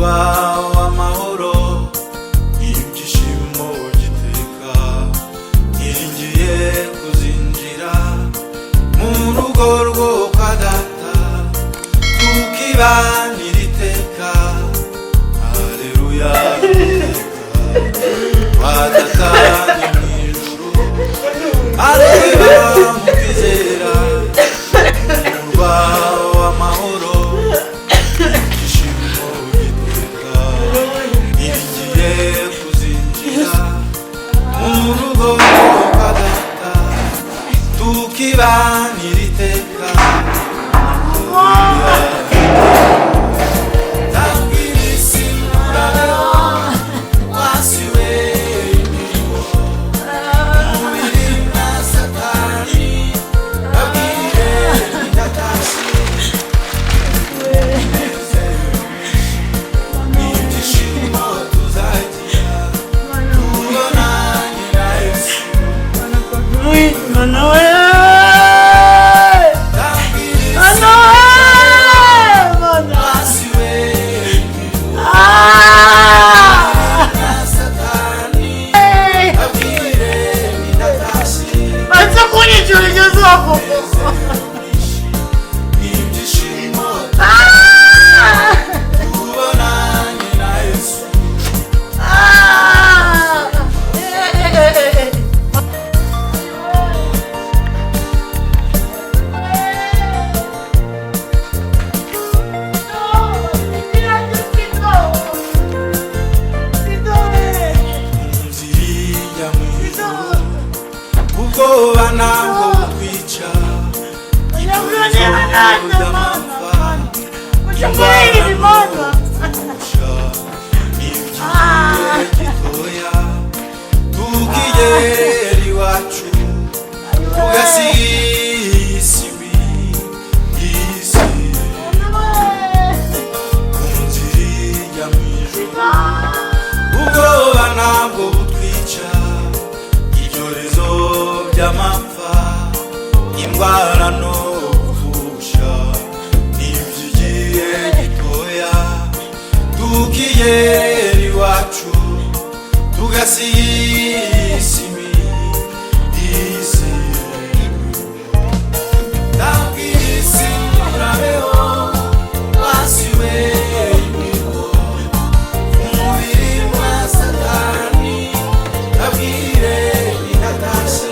umurwa w'amahoro ibyishimo giteka ngiringiye kuzinjira mu rugo rwo kwa data tukibanira iteka haleluya kwa data ni mw'ijuru haleluya mukizera umurwa w'amahoro ibyishimo giteka ngiringiye kuzinjira mu rugo rwo kwa data tukibanira iteka indwara no gupfusha n'iby'igihe gitoya tukigera iwacu tugasisimi isi ndabwisi urabeho wasiwe imiho umubiri wa satani ndabwire indatashye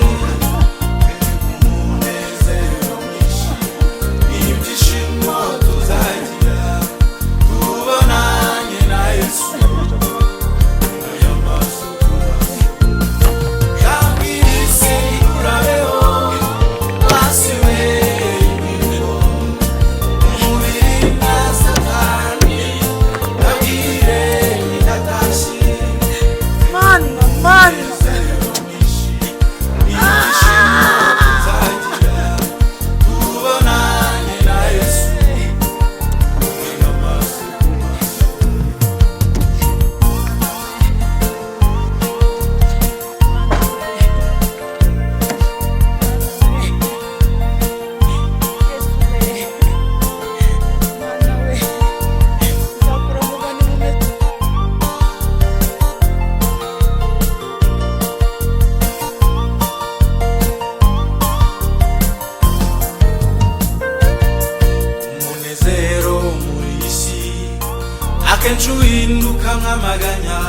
akenshi uhinduka nk'amaganya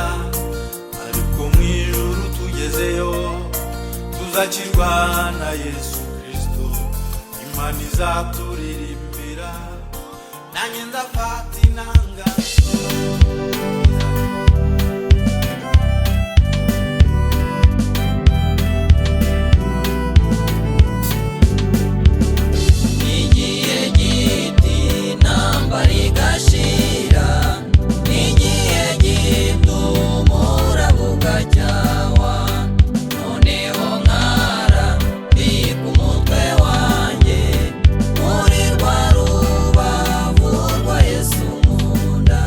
ariko mw'ijuru tugezeyo tuzakirwa na Yesu Kristo Imana izaturirimbira nanjye nzafata inanga Yesu munda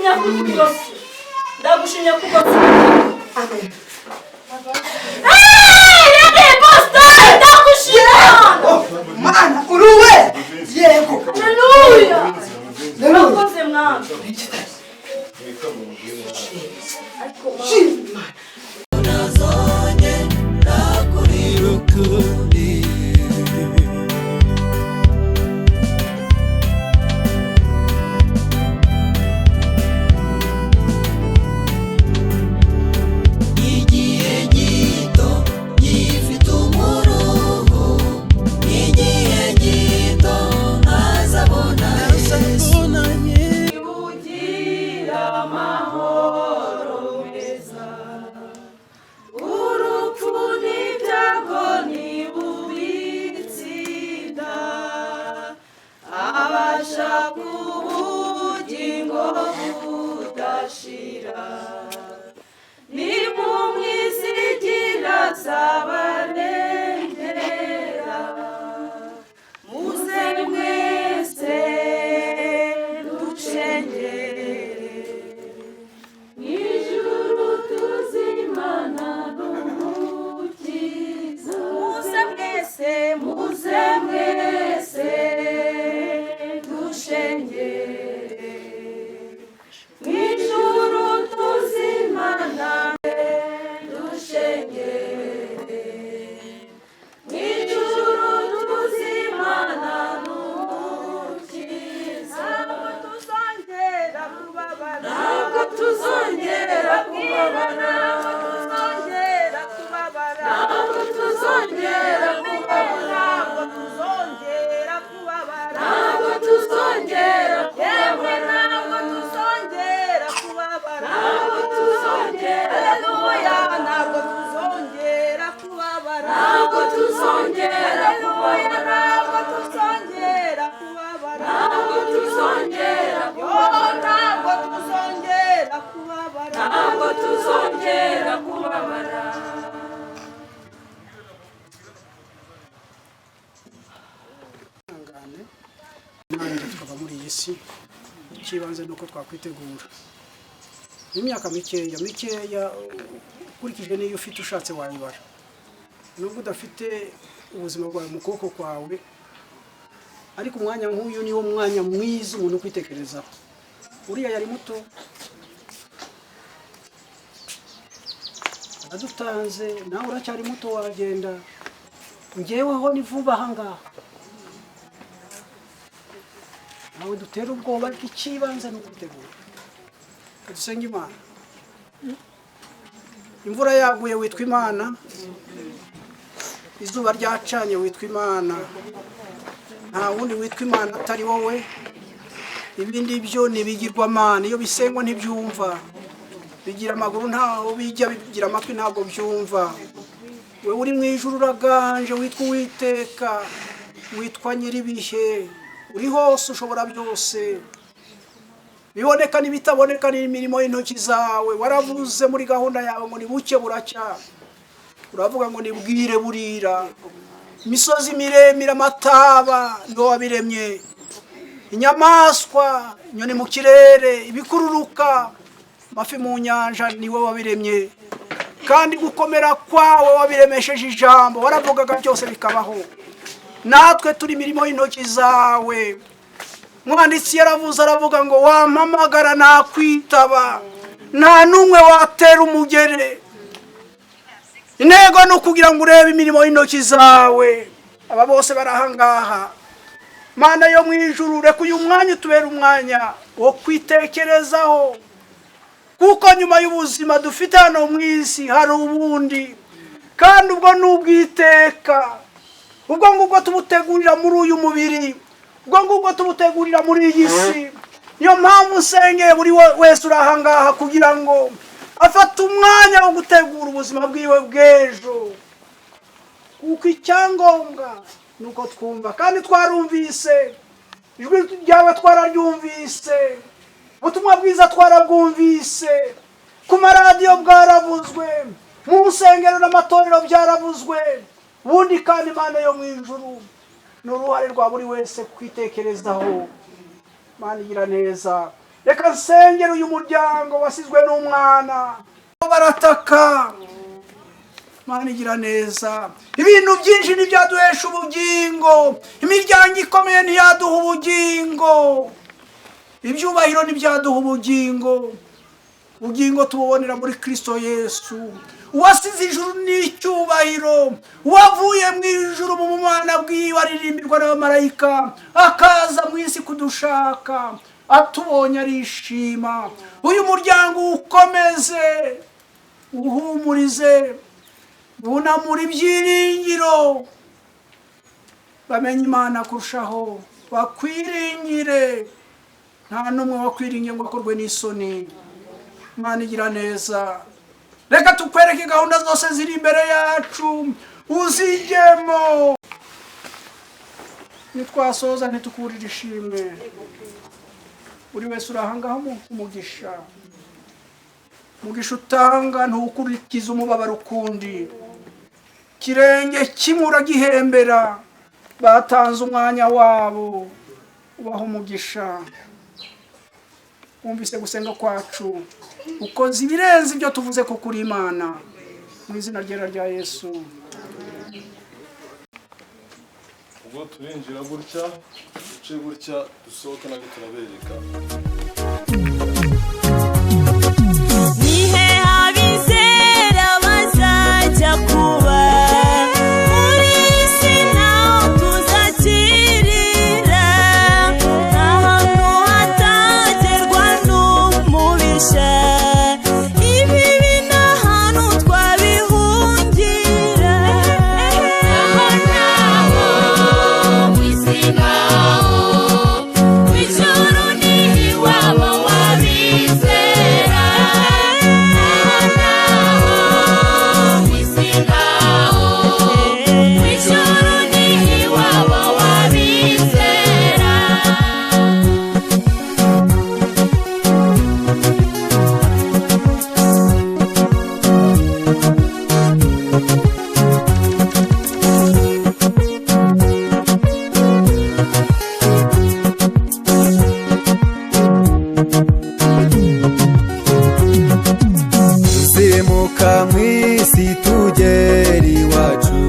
ndagushimye kugose ndagushimye kugose amen mana uruwe yego haleluya nakoze mwana nazonye nakurirukundi ikibanze nuko twakwitegura imyaka mikeya ukurikije niyo ufite ushatse wabibara nubwo udafite ubuzima bwawe mu kuboko kwawe ariko umwanya nk'uyu niwo mwanya mwiza umuntu kwitekerezaho uriya yari muto adutanze nawe uracyari muto wagenda ngeweho ni vuba ahangaha nawe dutera ubwoba bw'ikibanze no kwitegura dusenga Imana imvura yaguye witwa Imana izuba ryacanye witwa Imana nta wundi witwa Imana atari wowe ibindi byo nibigirwamana iyo bisengwa ntibyumva bigira amaguru ntaho bijya bigira amatwi ntabwo byumva we uri mu ijuru uraganje witwa Uwiteka witwa Nyiribihe uri hose ushobora byose biboneka n'ibitaboneka n'imirimo y'intoki zawe waravuze muri gahunda yawe ngo nibuke buracya uravuga ngo nibwire burira imisozi miremire amataba ndo wabiremye inyamaswa inyoni mu kirere ibikururuka mafi mu nyanja niwe wabiremye kandi gukomera kwawe wabiremesheje ijambo waravugaga byose bikabaho natwe turi imirimo y'intoki zawe mwanditsi yaravuze aravuga ngo wampamagara nakwitaba nta numwe watera umugere intego no kugira ngo urebe imirimo y'intoki zawe aba bose barahangaha Mana yo mu ijuru reka uyu mwanya utubere umwanya wo kwitekerezaho kuko nyuma y'ubuzima dufite hano mu isi hari ubundi kandi ubwo n'ubwiteka ubwo ngubwo tubutegurira muri uyu mubiri ubwo ngubwo tubutegurira muri iyi si niyo mpamvu nsengeye buri wese urahangaha kugira ngo afate umwanya wo gutegura ubuzima bwiwe bw'ejo kuko icyangombwa nuko twumva kandi twarumvise ijwi ryawe twararyumvise ubutumwa bwiza twarabwumvise ku maradiyo bwaravuzwe mu nsengero n'amatorero byaravuzwe ubundi kandi Imana yo mu ijuru n'uruhare rwa buri wese kwitekerezaho Imana igira neza reka nsengere uyu muryango wasizwe n'umwana barataka. Mana igira neza, ibintu byinshi ntibyaduhesha ubugingo, imiryango ikomeye ntiyaduha ubugingo, ibyubahiro ntibyaduha ubugingo. Ubugingo tububonera muri Kristo Yesu, uwasize ijuru n'icyubahiro, wavuye mu ijuru mu bumana bwiwe aririmbirwa n'abamarayika, akaza mu isi kudushaka, atubonye arishima. Uyu muryango ukomeze, uhumurize, bunamura ibyiringiro, bamenye Imana kurushaho, bakwiringire, nta n'umwe wakwiringiye ngo akorwe n'isoni. Imana igira neza, reka tukwereke gahunda zose ziri imbere yacu, uzijyemo. Nitwasoza ntitukurire ishimwe, buri wese urahangaho umugisha. Umugisha utanga ntukurikiza umubabaro ukundi, kirenge kimwe uragihembera. Batanze umwanya wabo, ubaha umugisha. Wumvise gusenga kwacu, ukoze ibirenze ibyo tuvuze ko kuri Imana, mu izina ryera rya Yesu. ubwo turinjira gutya, duce gutya, dusohoke nabyo turabereka. Nihe abizera bazajya kuba muri isi naho tuzakirira, ahantu hatagerwa n'umubisha, ibibi n'ahantu twabihungira. Aho naho ku isi naho, ku ijuru ni iwabo w'abizera. tuzimuka mw'isi tugera iwacu,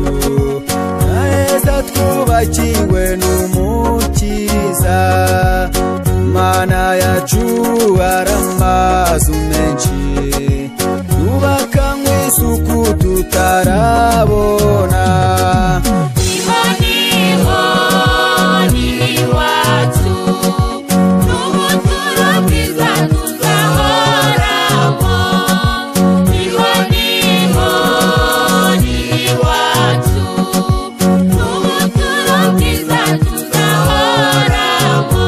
naheza twubakiwe n'umukiza. Mana yacu ari amazu menshi, yubakanywe isuku tutarabona. Niho niho ni iwacu, n'ubuturo bwiza tuzahoramo. Niho niho ni iwacu, n'ubuturo bwiza tuzahoramo.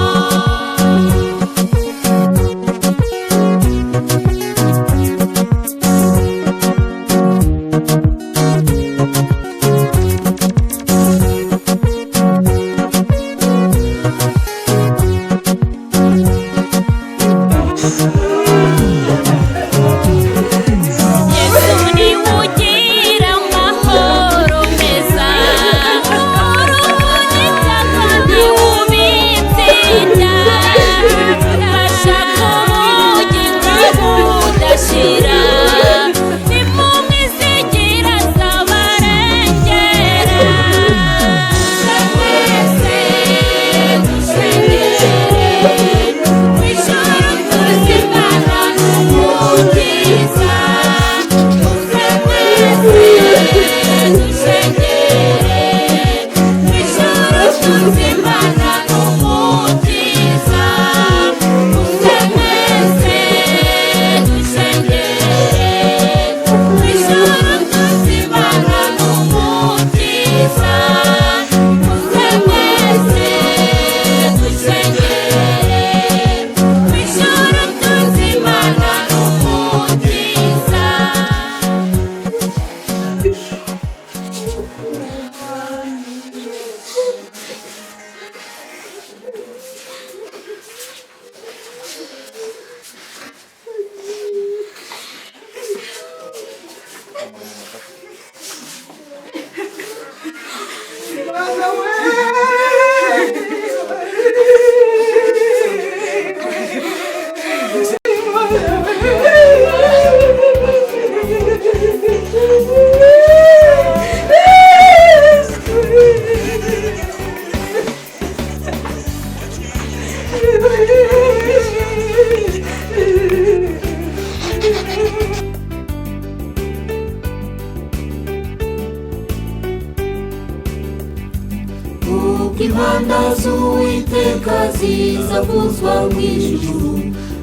nziza vuzwa mu ijuru,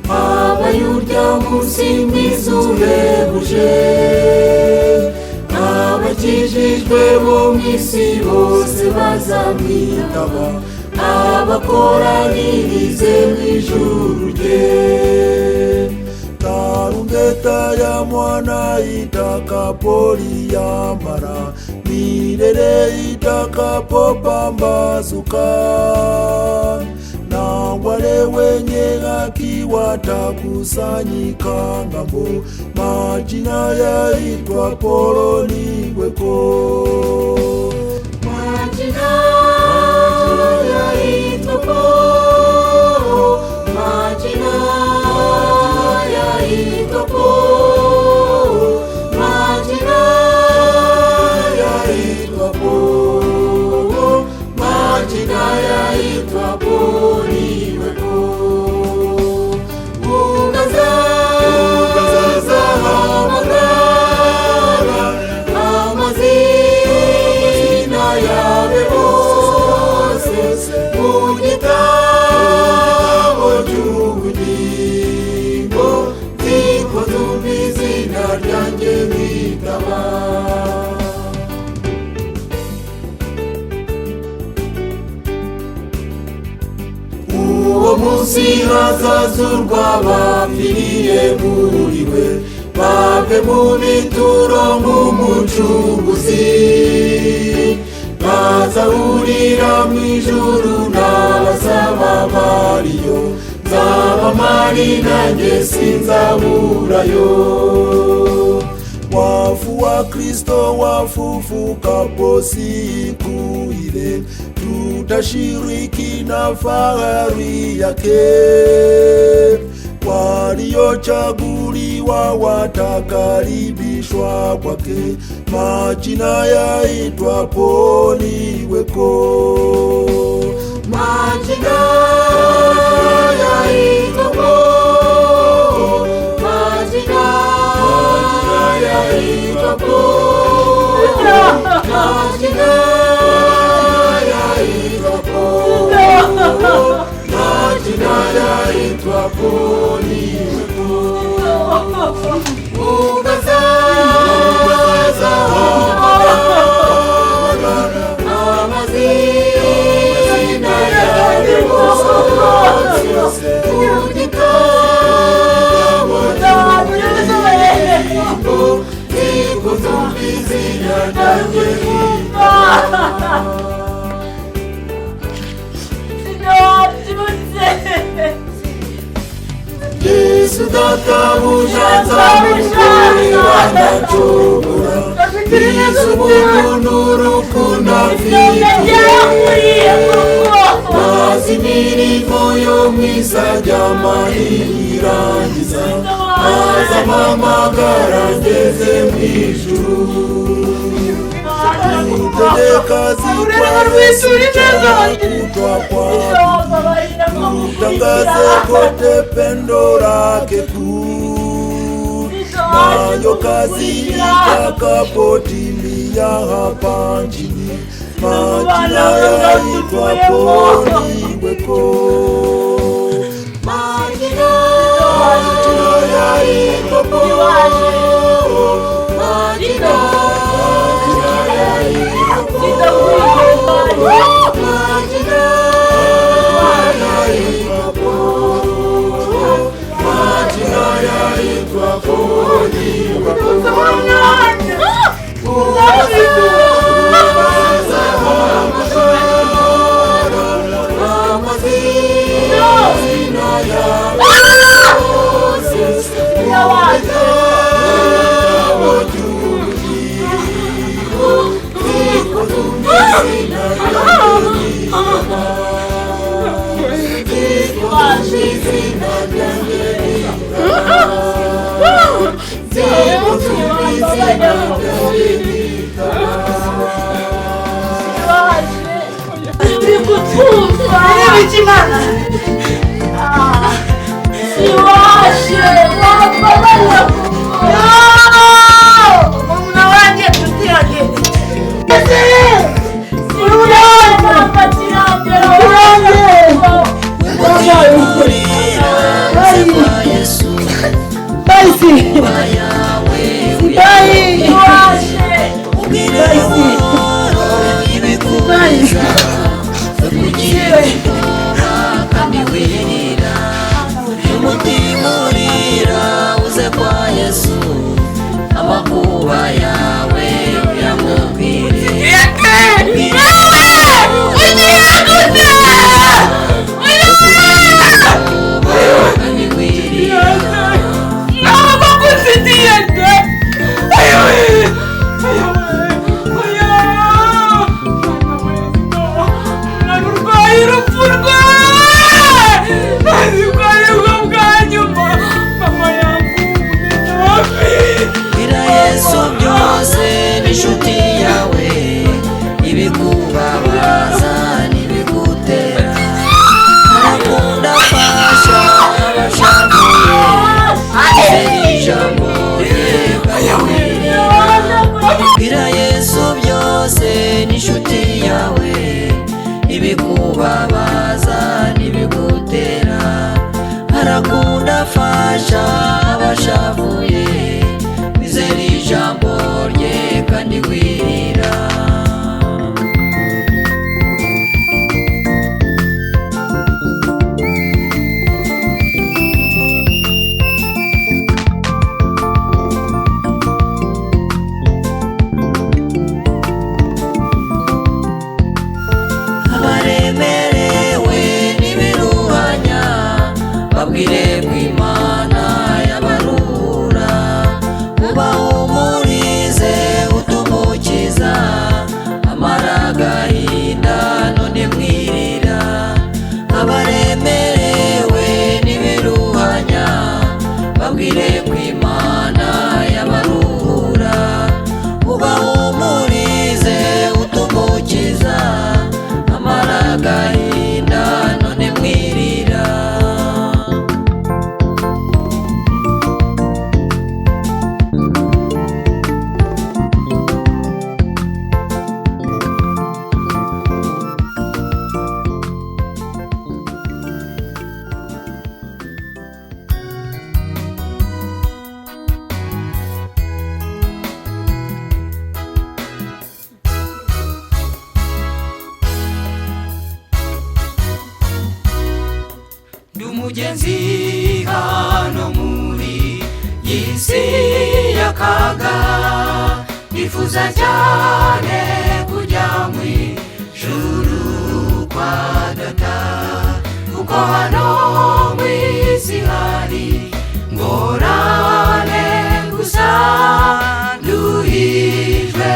habaye urya munsi mwiza uhebuje, abakijijwe bo mu isi bose bazamwitaba, abakoranirize mu ijuru rye. Tarumbeta ya mwana itakapoliambara, milele itakapopambazuka, na wale wenye haki watakusanyika ngambo, majina yaitwa poloniweko. Majina yaitwa po, majina yaitwa po, majina yaitwa po, majina yaitwa po niweko. Ugazaza hamagara, amazina yawe bose mu gitabo cy'ubugingo, ziko zumva izina ryanjye bitaba. Uwo munsi hazazurwa abapfiriye muri we, bave mu bituro nk'umucunguzi, bazahurira mu ijuru n'abazaba bariyo, nzaba mpari nanjye sinzaburayo. Wafu wa Kristo wafufukapo siku ile, tutashiriki na fahari yake. Waliochaguliwa watakaribishwa kwake, majina yaitwapo niweko. Majina yaitwapo, majina yaitwapo, majina yaitwapo, majina yaitwapo niweko. Ugazaza hamagara, amazina yawe bose mu gitabo cy'ubugingo, ziko zumva izina ryanjye Yesu databuja nzamukorera ndacogora, Yesu ubuntu n'urukundo afitiye, maze imirimo yo mwiza ajyama irangiza, maze ampamagara ngeze mu ijuru. Nitendeka zikwa Yesu kutwa kwake, utangaze kote pendo lake kuu, nayo kazi itakapotimia hapa nchini, majina yaitwapo niweko. Majina yaitwapo, majina arakunda afasha abashavuye wizera ijambo rye kandi wirira Umugenzi hano muri yisi yakaga nifuza cyane kujya mu ijuru kwa data kuko hano mu isi hari ngorane gusa nduhijwe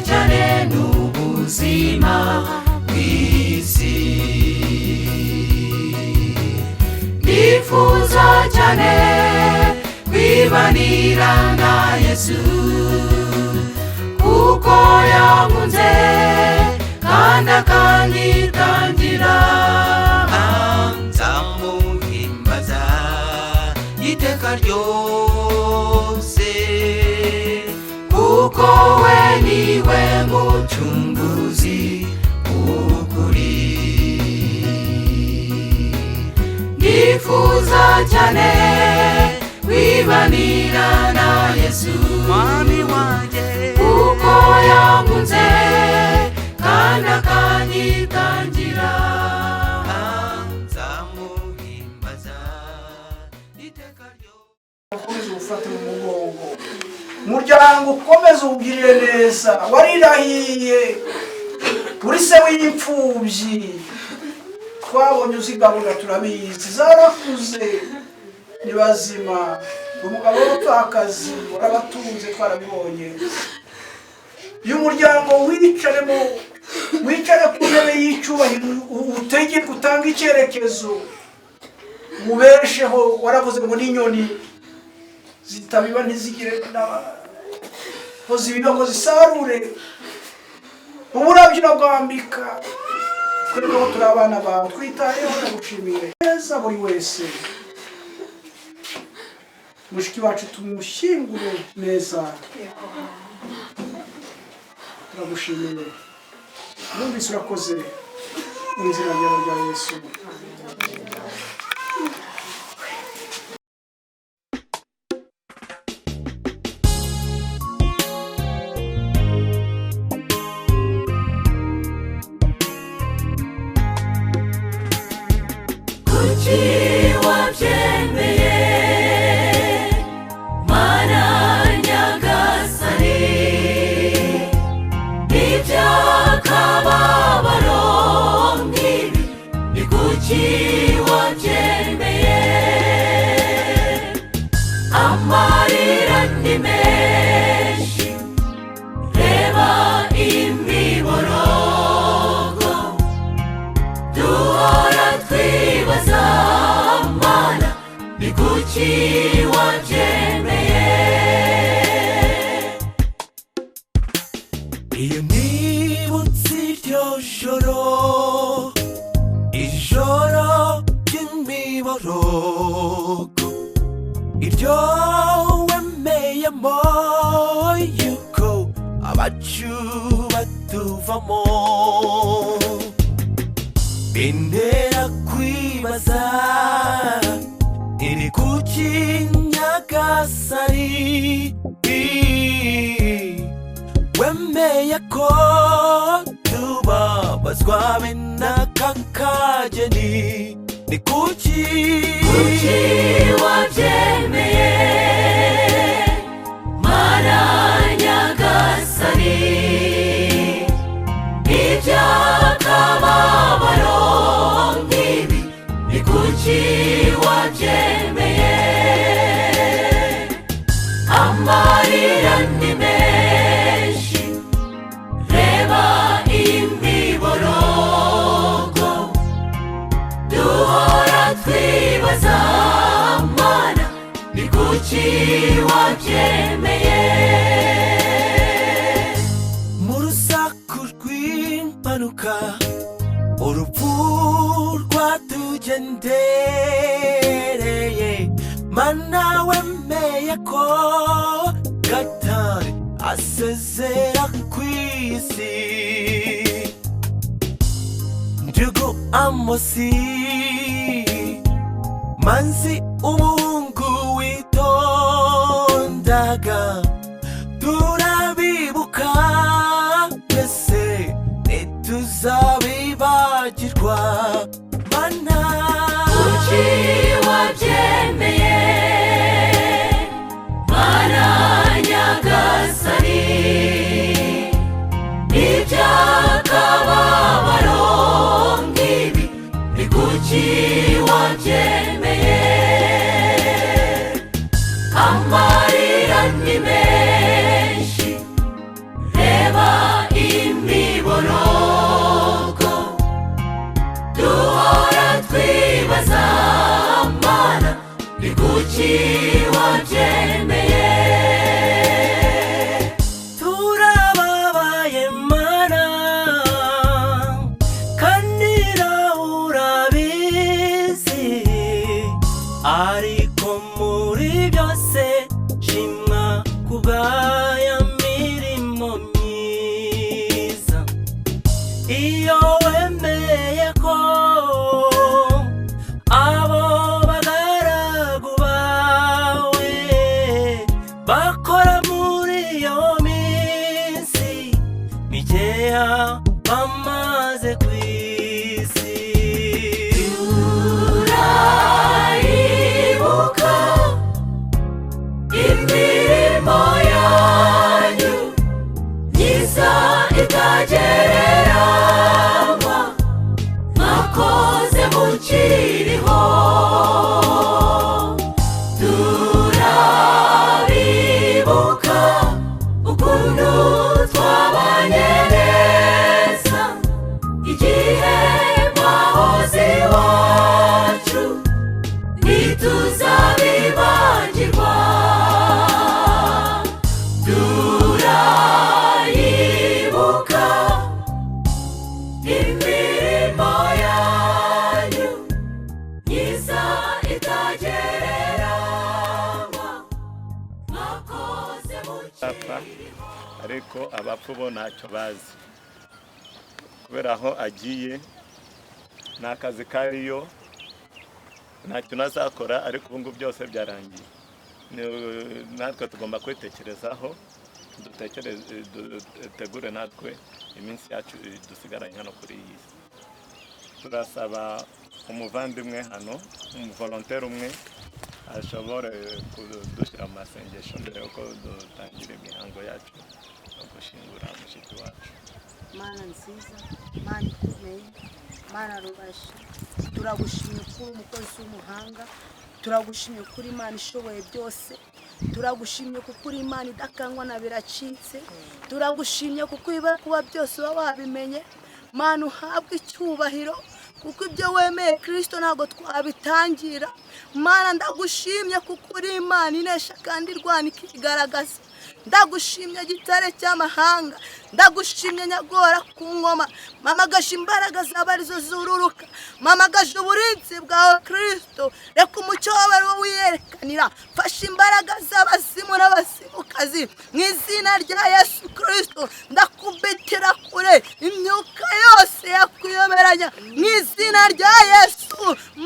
cyane n'ubuzima bw'isi nifuza cyane kwibanira na Yesu kuko yankunze kandi akanyitangira nzamuhimbaza iteka ryose kuko we niwe mucunguzi w'ukuri nifuza cyane kwibanira na Yesu mwami wanjye kuko yankunze kandi akanyitangira nzamuhimbaza iteka ryose ukomeze ufate mu mugongo muryango ukomeze ubwirire neza warirahiye uri se w'imfubyi twabonye uzigaburira turabizi zarakuze ni bazima umugabo w'umupfakazi warabatunze twarabibonye y'umuryango wicare ku ntebe y'icyubahiro utegeke utanga icyerekezo mubesheho waravuze ngo n'inyoni zitabiba ntizigire n'aho zibiba ngo zisarure uburabyo urabwambika twebweho turi abana bawe twitayeho ndagushimire neza buri wese mushiki wacu tumushyingure neza turagushimire numvise urakoze mu izina ryawe rya Yesu amarira ni menshi reba imiborogo duhora twibaza mana ni kuki wabyemeye iyo nibutse iryo joro ijoro ry'imiborogo iryo wemeyemo yuko abacu batuvamo bintera kwibaza kuki nyagasani wemeye ko tubabazwa be n'aka kageni ni kuki wabyemeye mana nyagasani iby'akababaro nk'ibi ni kuki wabyemeye amarira ni menshi reba imiborogo duhora twibaza mana ni kuki wabyemeye mu rusaku rw'impanuka urupfu rwatugendereye mana wemeye ko gatari asezera ku isi ndugu amosi manzi umuhungu witondaga turabibuka twese ntituzabibagirwa mana kuki wabyemeye mana nyagasani iby'akababaro nk'ibi ni kuki wabyemeye amarira ni menshi reba imiborogo duhora twibaza mana ni kuki wabyemeye turababaye mana kandi nawe urabizi ariko muri byose shimwa kubw'aya mirimo myiza iyo wemeye ko abo bagaragu bawe bakora muri iyo minsi mikeya bamaze ku isi turayibuka imirimo yanyu myiza itagereranywa mwakoze mukiriho turabibuka ukuntu twabanye neza igihe mwahoze iwacu ntituzabibagirwa turayibuka imirimo yanyu myiza itagereranywa mwakoze mukiriho ariko abapfu bo ntacyo bazi kubera aho agiye ni akazi kariyo ntacyo nazakora ariko ubu ngubu byose byarangiye natwe tugomba kwitekerezaho dutegure natwe iminsi yacu dusigaranye hano kuri iyi si turasaba umuvandimwe hano umuvolontere umwe ashobore kudushyira mu masengesho mbere yuko dutangira imihango yacu no gushingura mushiki wacu mana nziza mana ikomeye mana rubasha turagushimye kuri umukozi w'umuhanga turagushimye kuri imana ishoboye byose turagushimye kuko uri imana idakangwa na biracitse turagushimye kuko iba kuba byose uba wabimenye mana uhabwe icyubahiro kuko ibyo wemeye Kristo ntabwo twabitangira mana ndagushimye kuko uri imana inesha kandi irwana ikigaragaza ndagushimye gitare cy'amahanga ndagushimye nyagora ku ngoma mamagaje imbaraga zaba arizo zururuka mamagaje uburinzi bwawe Kristo reka umucyo wawe wiyerekanira fasha imbaraga z'abazimu n'abasimukazi mu izina rya Yesu Kristo ndakubitira kure imyuka yose yakwiyoberanya mu izina rya Yesu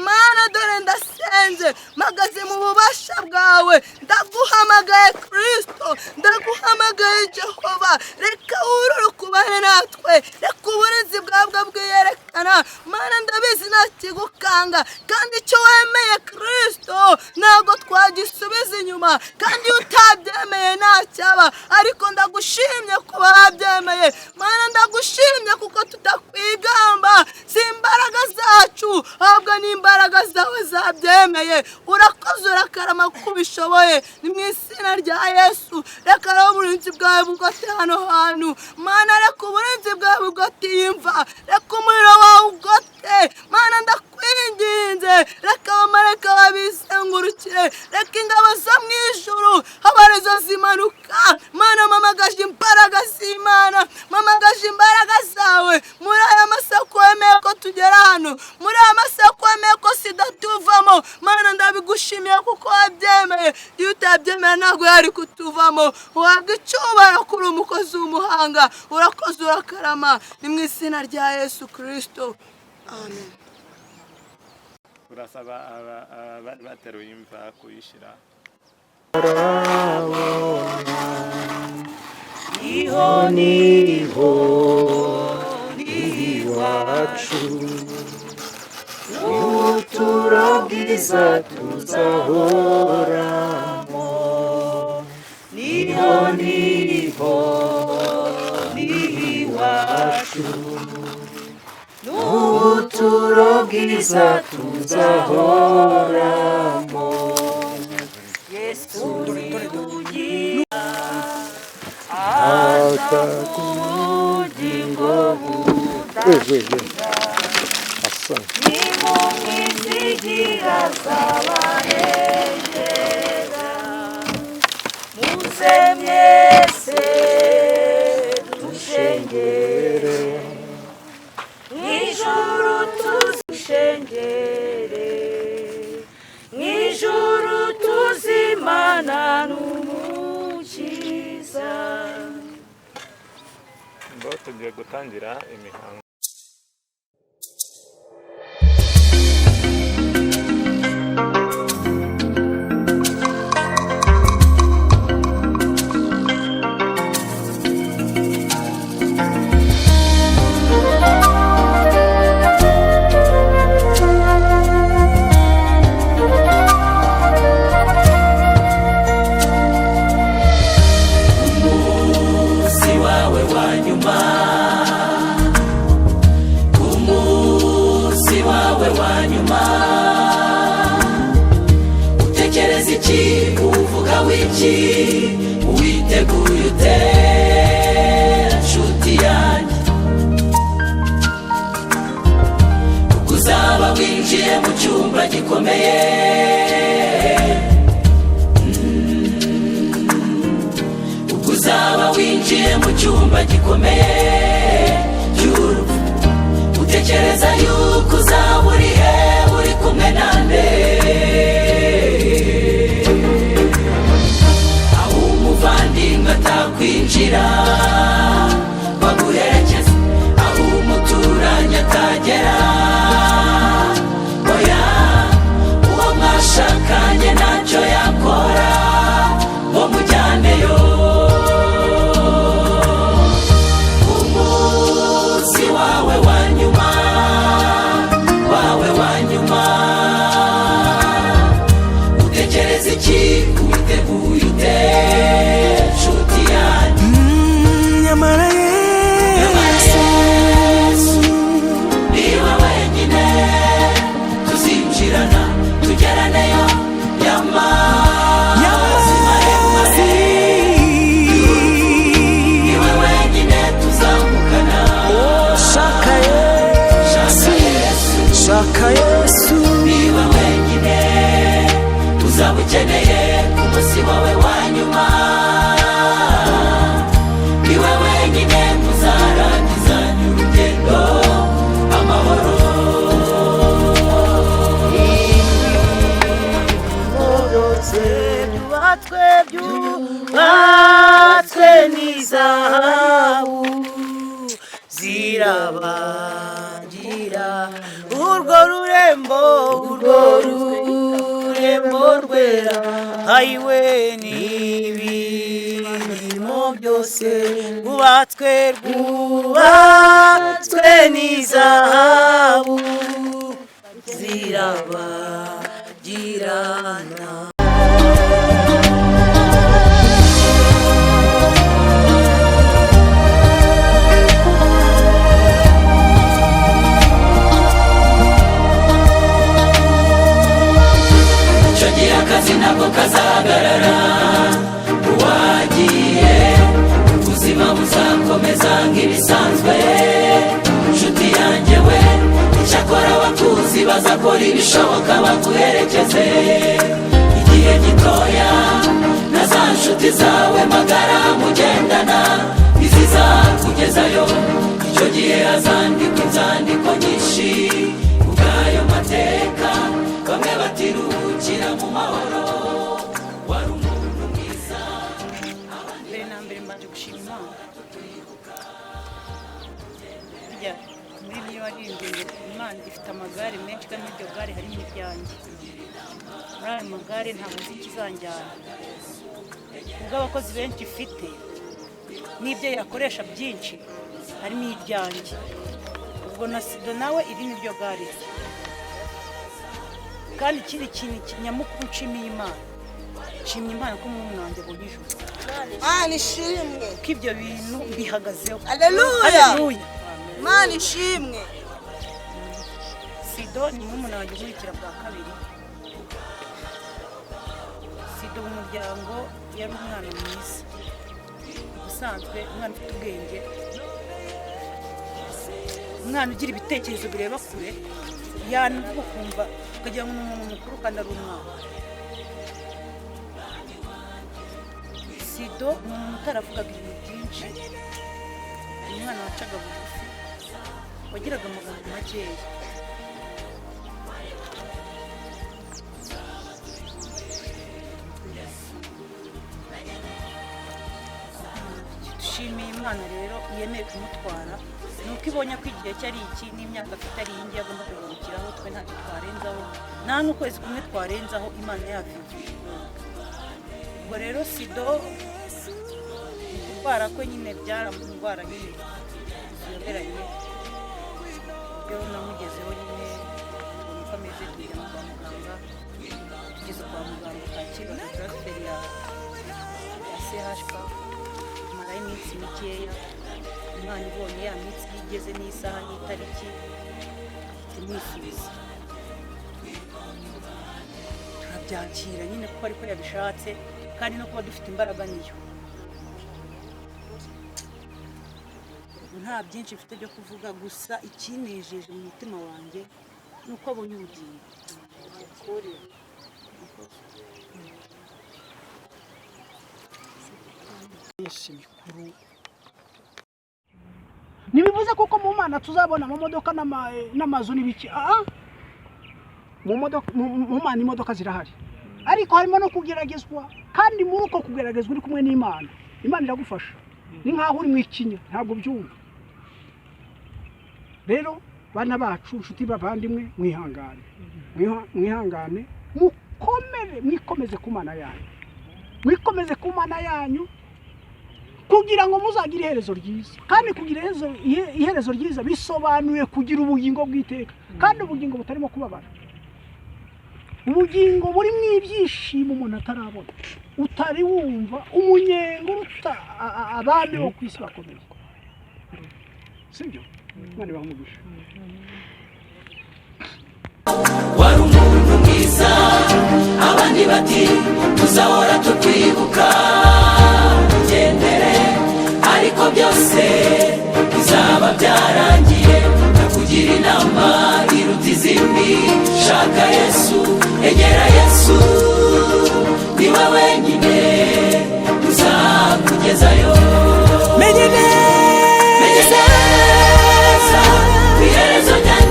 mana dore ndasenga ndasenze mpagaze mu bubasha bwawe ndaguhamagaye Kristo ndaguhamagaye Jehova reka wurure kubane natwe reka uburinzi bwabwo bwiyerekana Mana ndabizi ntakigukanga kandi icyo wemeye Kristo ntabwo twagisubiza inyuma kandi utabyemeye ntacyaba ariko ndagushimye kuba wabyemeye Mana ndagushimye kuko tutakwigamba si imbaraga zacu ahubwo ni imbaraga zawe zabyemeye urakoze urakarama kuko ubishoboye ni mu izina rya Yesu reka rero uburinzi bwawe bugote hano hantu Mana reka uburinzi bwawe bugote imva reka umuriro wawe ugote Mana ndakwinginze reka abamarayika babizengurukire reka ingabo zo mu ijuru abarizo zimanuka Mana mpamagaje imbaraga z'Imana mpamagaje imbaraga zawe muri aya masako wemeye ko tugera hano muri aya masako wemeye ko sida tuvamo Mana ndabigushimiye kuko wabyemeye iyo utabyemeye ntabwo yari kutuvamo uhabwa icyubahiro kuri umukozi w'umuhanga urakoze urakarama ni mu izina rya Yesu Kristo amen. turasaba abari bateruye imva kuyishyira niho niho iwacu ubuturo bwiza tuzahoramo niho niho iwacu ubuturo bwiza tuzahoramo Yesu ugira atakubugingo budashira nimumwizigira zabarengera muze mwese dushengere mw'ijuru tuzushengere mw'ijuru tuzimana n'umukiza ngo tugiye gutangira imihango uvuga wiki witeguye ute nshuti yanjye ubwo uzaba winjiye mu cyumba gikomeye ubwo uzaba winjiye mu cyumba gikomeye cy'urupfu utekereza yuko uzaba uri he uri kumwe nande umuvandimwe atakwinjira baguherekeza aho umuturanyi atagera oya uwo mwashakanye ntacyo yakora ngo mujyaneyo umunsi wawe wa nyuma utekereza iki witeguye ute nshuti yanjye nyamara Yesu niwe wenyine tuzinjirana tugeraneyo y'amazi maremare niwe wenyine tuzambukana shaka Yesu niwe wenyine uzaba ukeneye ku munsi wawe wa nyuma niwe wenyine muzarangizanya urugendo amahoro byubatswe n'izahabu zirabangira urwo rurembo urwo rurembo rwera ayiwe n'ibirimo byose rwubatswe n'izahabu zirabagirana. Akazi ntabwo kazahagarara uwagiye ubuzima buzakomeza nk'ibisanzwe nshuti yanjye we icyakora abakuzi bazakora ibishoboka baguherekeze igihe gitoya na za nshuti zawe magara mugendana ntizizakugezayo icyo gihe hazandikwa inzandiko nyinshi ubwayo mateka bamwe batiruhukira mu mahoro wari umuntu mwiza. mbere na mbere mbanje gushima Imana burya muri byo waririmbye ngo Imana ifite amagare menshi kandi muri iryo gare harimo iryanjye muri ayo magare ntabwo nzi ikizanjyana ubwo abakozi benshi ifite n'ibyo yakoresha byinshi harimo iryanjye ubwo na Sido nawe iri ni ryo gare kandi ikindi kintu nyamukuru nshimiye Imana ko umuntu wanjye abonye ijuru Mana ishimwe ko ibyo bintu bihagazeho. Haleluya Mana ishimwe. Sido ni umuntu wanjye ukurikira bwa kabiri. Sido mu muryango yari umwana mwiza usanzwe, umwana ufite ubwenge, umwana ugira ibitekerezo bireba kure, yanavuga ukumva ukagira ngo ni umuntu mukuru kandi ari umwana. Sido ni umuntu utaravugaga ibintu byinshi, umwana wacaga bugufi, wagiraga amagambo makeya. Dushimiye Imana rero yemeye kumutwara, nuko ibonye ko igihe cye ari iki n'imyaka afite ari iyi ngiyi agomba kuruhukiraho, twe ntacyo twarenzaho, nta n'ukwezi kumwe twarenzaho Imana yavyujuje. Ubwo rero Sido gutwara kwe nyine byaramundwara nyine ziyoberanye, ibyo namugezeho nyine uko ameze tujya kwa muganga, tugeze kwa muganga Kacyiru transferi ya CHK, tumarayo iminsi mikeya, umwana ibonye ya minsi igeze n'isaha n'itariki tumwisubiza, turabyakira nyine kuko ariko yabishatse kandi no kuba dufite imbaraga niyo. Nta byinshi mfite byo kuvuga, gusa ikinejeje mu mutima wanjye ni uko abonye ubugingo. ntibivuze kuko mu Mana tuzabona amamodoka n'amazu n'ibiki. Mu Mana imodoka zirahari, ariko harimo no kugeragezwa, kandi muri uko kugeragezwa uri kumwe n'Imana, Imana iragufasha. Ni nkaho uri mu ikinya, ntabwo byumva. Rero bana bacu, nshuti bavandimwe, mwihangane, mwikomeze ku Mana yanyu, mwikomeze ku Mana yanyu kugira ngo muzagire iherezo ryiza. Kandi kugira iherezo ryiza bisobanuye kugira ubugingo bw'iteka, kandi ubugingo butarimo kubabara, ubugingo buri mu ibyishimo umuntu atarabona, utari wumva umunyengo uruta abami bo ku isi bakomeye. Sibyo? Imana ibamugisha. Wari umuntu mwiza, abandi bati tuzahora tukwibuka, ugendere ariko byose bizaba byarangiye. Nakugira inama iruta izindi, shaka Yesu, egera Yesu, niwe wenyine uzakugezayo. Menye neza iherezo ryanjye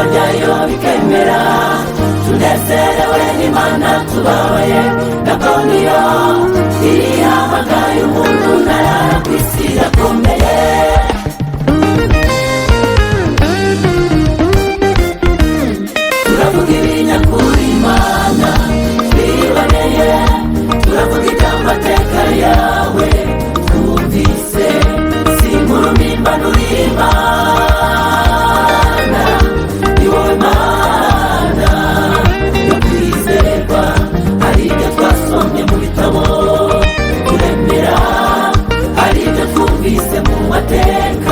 ijambo ryayo bikemera, tunezerewe n'Imana tubabaye, nabwo niyo ihamagaye umuntu ntarara ku isi irakomeye. Turavuga ibinyakuri Imana twiboneye, turavuga iby'amateka yawe twumvise, si inkuru mpimbano y'Imana, ni wowe Mana yo kwizerwa, hari ibyo twasomye mu bitabo turemera, hari ibyo twumvise mu mateka